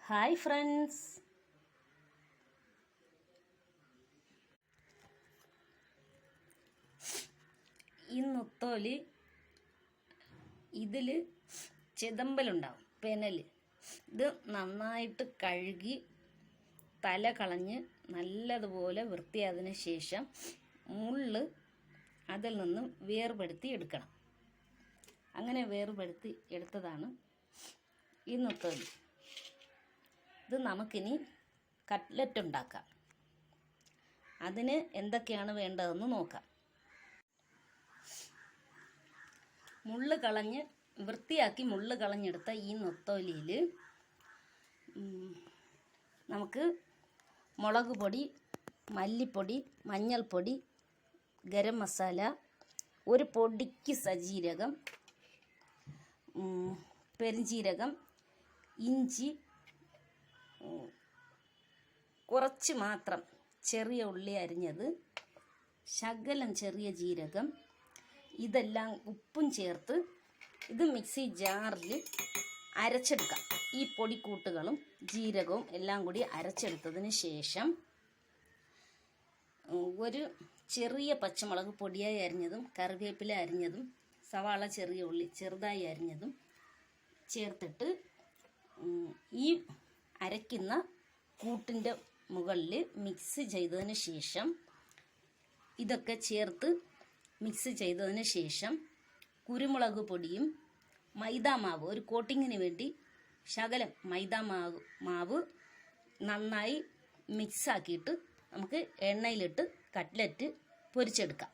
Hi friends, ഈ നുത്തോലി ഇതിൽ ചെതമ്പലുണ്ടാവും, penal. ഇത് നന്നായിട്ട് കഴുകി തല കളഞ്ഞ് നല്ലതുപോലെ വൃത്തിയായതിനു ശേഷം മുള്ള് അതിൽ നിന്നും വേർപെടുത്തി എടുക്കണം. അങ്ങനെ വേർപെടുത്തി എടുത്തതാണ് ഈ നുത്തോലി. ഇത് നമുക്കിനി കട്ട്ലറ്റ് ഉണ്ടാക്കാം. അതിന് എന്തൊക്കെയാണ് വേണ്ടതെന്ന് നോക്കാം. മുള്ള് കളഞ്ഞ് വൃത്തിയാക്കി മുള്ള് കളഞ്ഞെടുത്ത ഈ നുത്തോലിയിൽ നമുക്ക് മുളക് പൊടി, മല്ലിപ്പൊടി, മഞ്ഞൾപ്പൊടി, ഗരം മസാല, ഒരു പൊടിക്ക് സജീരകം, പെരുംജീരകം, ഇഞ്ചി, കുറച്ച് മാത്രം ചെറിയ ഉള്ളി അരിഞ്ഞത്, ശകലം ചെറിയ ജീരകം, ഇതെല്ലാം ഉപ്പും ചേർത്ത് ഇത് മിക്സി ജാറിൽ അരച്ചെടുക്കാം. ഈ പൊടിക്കൂട്ടുകളും ജീരകവും എല്ലാം കൂടി അരച്ചെടുത്തതിന് ശേഷം ഒരു ചെറിയ പച്ചമുളക് പൊടിയായി അരിഞ്ഞതും, കറിവേപ്പില അരിഞ്ഞതും, സവാള ചെറിയ ഉള്ളി ചെറുതായി അരിഞ്ഞതും ചേർത്തിട്ട് ഈ അരയ്ക്കുന്ന കൂട്ടിൻ്റെ മുകളിൽ മിക്സ് ചെയ്തതിന് ശേഷം ഇതൊക്കെ ചേർത്ത് മിക്സ് ചെയ്തതിന് ശേഷം കുരുമുളക് പൊടിയും മൈദാമാവ്, ഒരു കോട്ടിങ്ങിന് വേണ്ടി ശകലം മൈദാമാവ് നന്നായി മിക്സാക്കിയിട്ട് നമുക്ക് എണ്ണയിലിട്ട് കട്ട്ലറ്റ് പൊരിച്ചെടുക്കാം.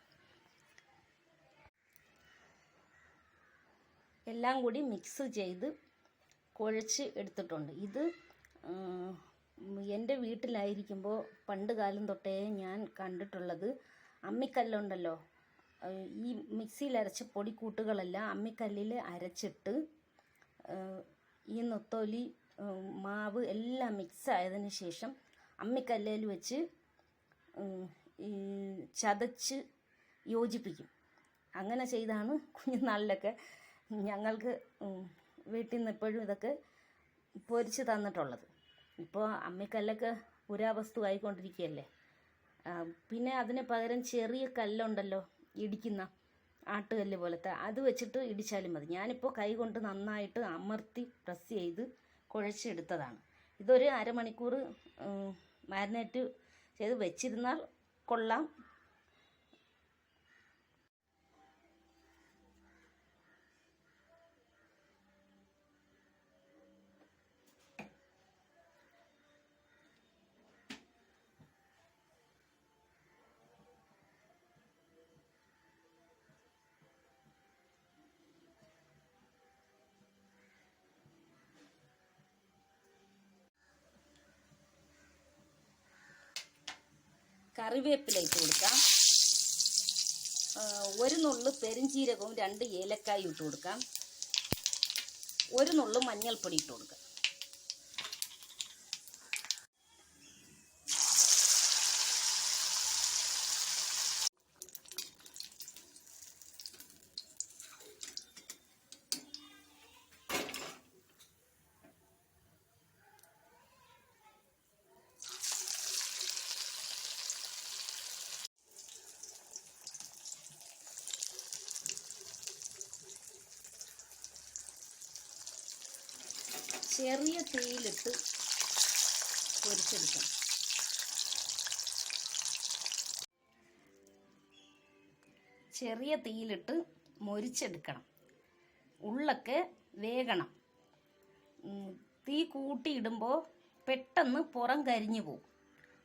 എല്ലാം കൂടി മിക്സ് ചെയ്ത് കുഴച്ച് എടുത്തിട്ടുണ്ട്. ഇത് എൻ്റെ വീട്ടിലായിരിക്കുമ്പോൾ പണ്ട് കാലം തൊട്ടേ ഞാൻ കണ്ടിട്ടുള്ളത് അമ്മിക്കല്ലുണ്ടല്ലോ, ഈ മിക്സിയിൽ അരച്ച പൊടിക്കൂട്ടുകളെല്ലാം അമ്മിക്കല്ലിൽ അരച്ചിട്ട് ഈ നുത്തോലി മാവ് എല്ലാം മിക്സ് ആയതിനു ശേഷം അമ്മിക്കല്ലിൽ വെച്ച് ചതച്ച് യോജിപ്പിക്കും. അങ്ങനെ ചെയ്താണ് കുഞ്ഞുനാളിലൊക്കെ ഞങ്ങൾക്ക് വീട്ടിൽ നിന്ന് എപ്പോഴും ഇതൊക്കെ പൊരിച്ച് തന്നിട്ടുള്ളത്. ഇപ്പോൾ അമ്മിക്കല്ലൊക്കെ പുരാവസ്തു ആയിക്കൊണ്ടിരിക്കുകയല്ലേ. പിന്നെ അതിന് പകരം ചെറിയ കല്ലുണ്ടല്ലോ, ഇടിക്കുന്ന ആട്ടുകല്ല് പോലത്തെ, അത് വെച്ചിട്ട് ഇടിച്ചാലും മതി. ഞാനിപ്പോൾ കൈ കൊണ്ട് നന്നായിട്ട് അമർത്തി പ്രസ് ചെയ്ത് കുഴച്ചെടുത്തതാണ്. ഇതൊരു അരമണിക്കൂർ മാരിനേറ്റ് ചെയ്ത് വെച്ചിരുന്നാൽ കൊള്ളാം. കറിവേപ്പില ഇട്ട് കൊടുക്കാം. ഒരു നുള്ള് പെരുംജീരകവും 2 ഏലക്കായും ഇട്ട് കൊടുക്കാം. ഒരു നുള്ള് മഞ്ഞൾപ്പൊടി ഇട്ട് കൊടുക്കാം. ചെറിയ തീയിലിട്ട് പൊരിച്ചെടുക്കണം. ചെറിയ തീയിലിട്ട് മൊരിച്ചെടുക്കണം. ഉള്ളൊക്കെ വേകണം. തീ കൂട്ടിയിടുമ്പോൾ പെട്ടെന്ന് പുറം കരിഞ്ഞു പോവും.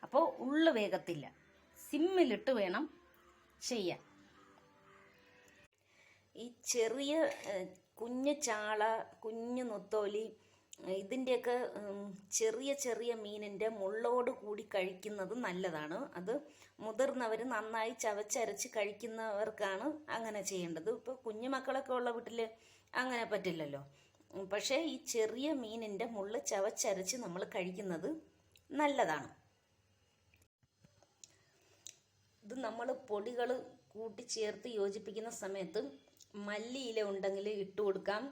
അപ്പോൾ ഉള്ളു വേഗത്തില്ല. സിമ്മിലിട്ട് വേണം ചെയ്യാൻ. ഈ ചെറിയ കുഞ്ഞു ചാള, കുഞ്ഞു നുത്തോലി, ഇതിൻ്റെയൊക്കെ ചെറിയ ചെറിയ മീനിൻ്റെ മുള്ളോട് കൂടി കഴിക്കുന്നത് നല്ലതാണ്. അത് മുതിർന്നവർ നന്നായി ചവച്ചരച്ച് കഴിക്കുന്നവർക്കാണ് അങ്ങനെ ചെയ്യേണ്ടത്. ഇപ്പോൾ കുഞ്ഞുമക്കളൊക്കെ ഉള്ള വീട്ടിൽ അങ്ങനെ പറ്റില്ലല്ലോ. പക്ഷേ ഈ ചെറിയ മീനിൻ്റെ മുള്ള് ചവച്ചരച്ച് നമ്മൾ കഴിക്കുന്നത് നല്ലതാണ്. ഇത് നമ്മൾ പൊടികൾ കൂട്ടിച്ചേർത്ത് യോജിപ്പിക്കുന്ന സമയത്ത് മല്ലിയില ഉണ്ടെങ്കിൽ ഇട്ട് കൊടുക്കാം.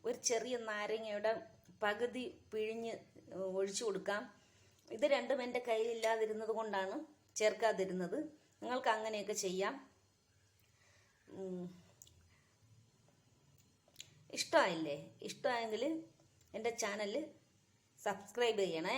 ഒരു ചെറിയ നാരങ്ങയുടെ പകുതി പിഴിഞ്ഞ് ഒഴിച്ചു കൊടുക്കാം. ഇത് രണ്ടും എൻ്റെ കയ്യിലില്ലാതിരുന്നത് കൊണ്ടാണ് ചേർക്കാതിരുന്നത്. നിങ്ങൾക്ക് അങ്ങനെയൊക്കെ ചെയ്യാം. ഇഷ്ടമായില്ലേ? ഇഷ്ടമായെങ്കിൽ എൻ്റെ ചാനൽ സബ്സ്ക്രൈബ് ചെയ്യണേ.